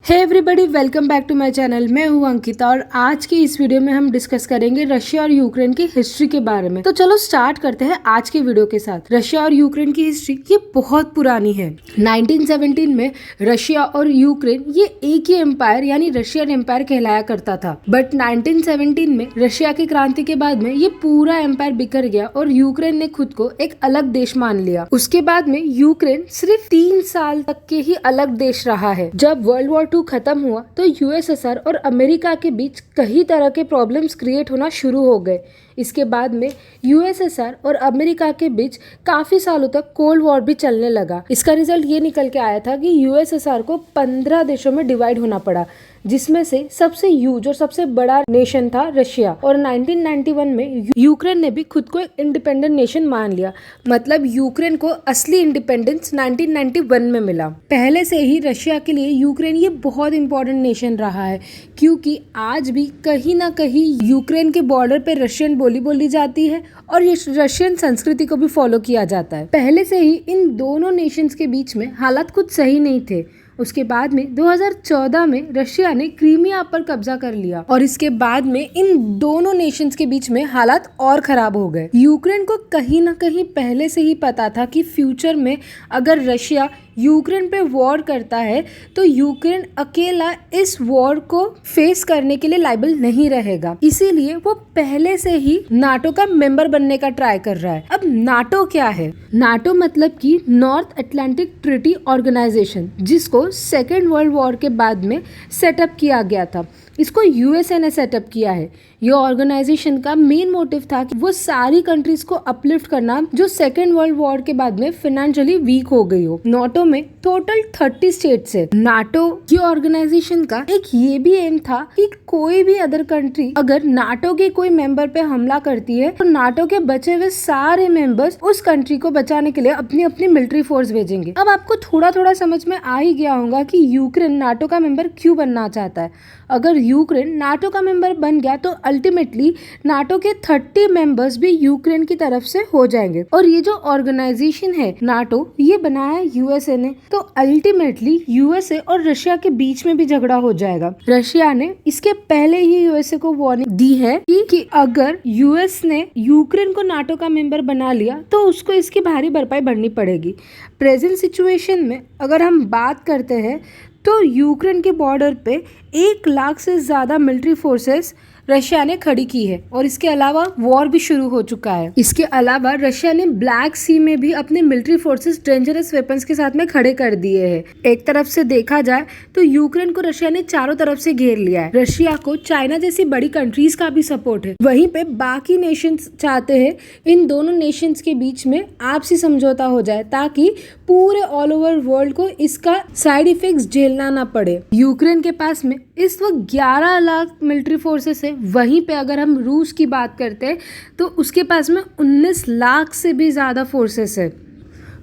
Hey everybody, welcome back to my channel. मैं हूं अंकिता और आज की इस वीडियो में हम डिस्कस करेंगे रशिया और यूक्रेन की हिस्ट्री के बारे में। तो चलो स्टार्ट करते हैं आज के वीडियो के साथ। रशिया और यूक्रेन की हिस्ट्री ये बहुत पुरानी है। 1917 में रशिया और यूक्रेन ये एक ही एम्पायर यानी रशियन एम्पायर कहलाया करता था। बट 1917 में रशिया की क्रांति के बाद में ये पूरा एम्पायर बिखर गया और यूक्रेन ने खुद को एक अलग देश मान लिया। उसके बाद में यूक्रेन सिर्फ 3 साल तक के ही अलग देश रहा है। जब वर्ल्ड वॉर खत्म हुआ तो यूएसएसआर और अमेरिका के बीच कई तरह के प्रॉब्लम्स क्रिएट होना शुरू हो गए। इसके बाद में यूएसएसआर और अमेरिका के बीच काफी सालों तक कोल्ड वॉर भी चलने लगा। इसका रिजल्ट ये निकल के आया था कि यूएसएसआर को 15 देशों में डिवाइड होना पड़ा, जिसमें से सबसे ह्यूज और सबसे बड़ा नेशन था रशिया। और 1991 में यूक्रेन ने भी खुद को एक इंडिपेंडेंट नेशन मान लिया। मतलब यूक्रेन को असली इंडिपेंडेंस 1991 में मिला। पहले से ही रशिया के लिए यूक्रेन ये बहुत इंपॉर्टेंट नेशन रहा है, क्योंकि आज भी कहीं ना कहीं यूक्रेन के बॉर्डर पे रशियन बोली जाती है और ये रशियन संस्कृति को भी फॉलो किया जाता है। पहले से ही इन दोनों नेशंस के बीच में हालात कुछ सही नहीं थे। उसके बाद में 2014 में रशिया ने क्रीमिया पर कब्जा कर लिया और इसके बाद में इन दोनों नेशंस के बीच में हालात और खराब हो गए। यूक्रेन को कहीं ना कहीं पहले से ही पता था कि फ्यूचर में अगर रशिया यूक्रेन पे वॉर करता है तो यूक्रेन अकेला इस वॉर को फेस करने के लिए लायबल नहीं रहेगा। इसीलिए वो पहले से ही नाटो का मेंबर बनने का ट्राई कर रहा है। अब नाटो क्या है? नाटो मतलब कि नॉर्थ अटलांटिक ट्रीटी ऑर्गेनाइजेशन, जिसको सेकेंड वर्ल्ड वॉर के बाद में सेटअप किया गया था। इसको यूएसए ने सेटअप किया है। ये ऑर्गेनाइजेशन का मेन मोटिव था कि वो सारी कंट्रीज को अपलिफ्ट करना जो सेकेंड वर्ल्ड वॉर के बाद में फाइनेंशियली वीक हो गई हो। नाटो में टोटल 30 स्टेट्स है। नाटो की ऑर्गेनाइजेशन का एक ये भी एम था कि कोई भी अदर कंट्री अगर नाटो के कोई मेंबर पे हमला करती है तो नाटो के बचे हुए सारे मेंबर्स उस कंट्री को बचाने के लिए अपनी अपनी मिलिट्री फोर्स भेजेंगे। अब आपको थोड़ा थोड़ा समझ में आ ही गया होगा कि यूक्रेन नाटो का मेंबर क्यों बनना चाहता है। अगर यूक्रेन नाटो का मेंबर बन गया तो अल्टीमेटली नाटो के 30 मेंबर्स भी यूक्रेन की तरफ से हो जाएंगे। और ये जो ऑर्गेनाइजेशन है नाटो, ये बनाया यूएसए ने, तो अल्टीमेटली यूएसए और रशिया के बीच में भी झगड़ा हो जाएगा। रशिया ने इसके पहले ही यूएसए को वार्निंग दी है कि अगर यूएस ने यूक्रेन को नाटो का मेंबर बना लिया तो उसको इसकी भारी भरपाई भरनी पड़ेगी। प्रेजेंट सिचुएशन में अगर हम बात करते हैं तो यूक्रेन के बॉर्डर पे 1 लाख से ज़्यादा मिलिट्री फोर्सेस रशिया ने खड़ी की है और इसके अलावा वॉर भी शुरू हो चुका है। इसके अलावा रशिया ने ब्लैक सी में भी अपने मिलिट्री फोर्सेस डेंजरस वेपन्स के साथ में खड़े कर दिए हैं। एक तरफ से देखा जाए तो यूक्रेन को रशिया ने चारों तरफ से घेर लिया है। रशिया को चाइना जैसी बड़ी कंट्रीज का भी सपोर्ट है। वहीं पे बाकी नेशंस चाहते हैं इन दोनों नेशंस के बीच में आपसी समझौता हो जाए ताकि पूरे ऑल ओवर वर्ल्ड को इसका साइड इफेक्ट्स झेलना ना पड़े। यूक्रेन के पास में इस वक्त 11 लाख मिलिट्री फोर्सेस है। वहीं पे अगर हम रूस की बात करते हैं तो उसके पास में 19 लाख से भी ज्यादा फोर्सेस है।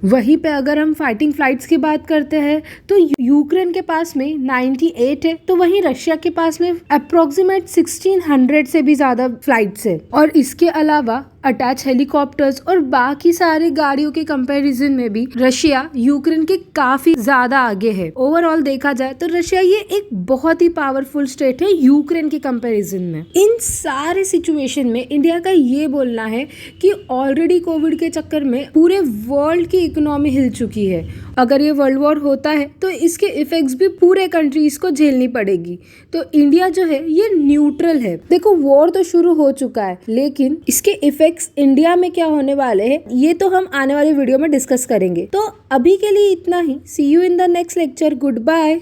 वहीं पे अगर हम फाइटिंग फ्लाइट्स की बात करते हैं तो यूक्रेन के पास में 98 है, तो वहीं रशिया के पास में अप्रोक्सीमेट 1600 से भी ज्यादा फ्लाइट्स है। और इसके अलावा अटैच हेलीकॉप्टर्स और बाकी सारी गाड़ियों के कंपैरिजन में भी रशिया यूक्रेन के काफी ज्यादा आगे है। ओवरऑल देखा जाए तो रशिया ये एक बहुत ही पावरफुल स्टेट है यूक्रेन के कंपैरिजन में। इन सारे सिचुएशन में इंडिया का ये बोलना है कि ऑलरेडी कोविड के चक्कर में पूरे वर्ल्ड की इकोनॉमी हिल चुकी है। अगर ये वर्ल्ड वॉर होता है तो इसके इफेक्ट्स भी पूरे कंट्रीज को झेलनी पड़ेगी। तो इंडिया जो है ये न्यूट्रल है। देखो, वॉर तो शुरू हो चुका है, लेकिन इसके इफेक्ट्स इंडिया में क्या होने वाले हैं ये तो हम आने वाले वीडियो में डिस्कस करेंगे। तो अभी के लिए इतना ही। See you in the next lecture. Good bye.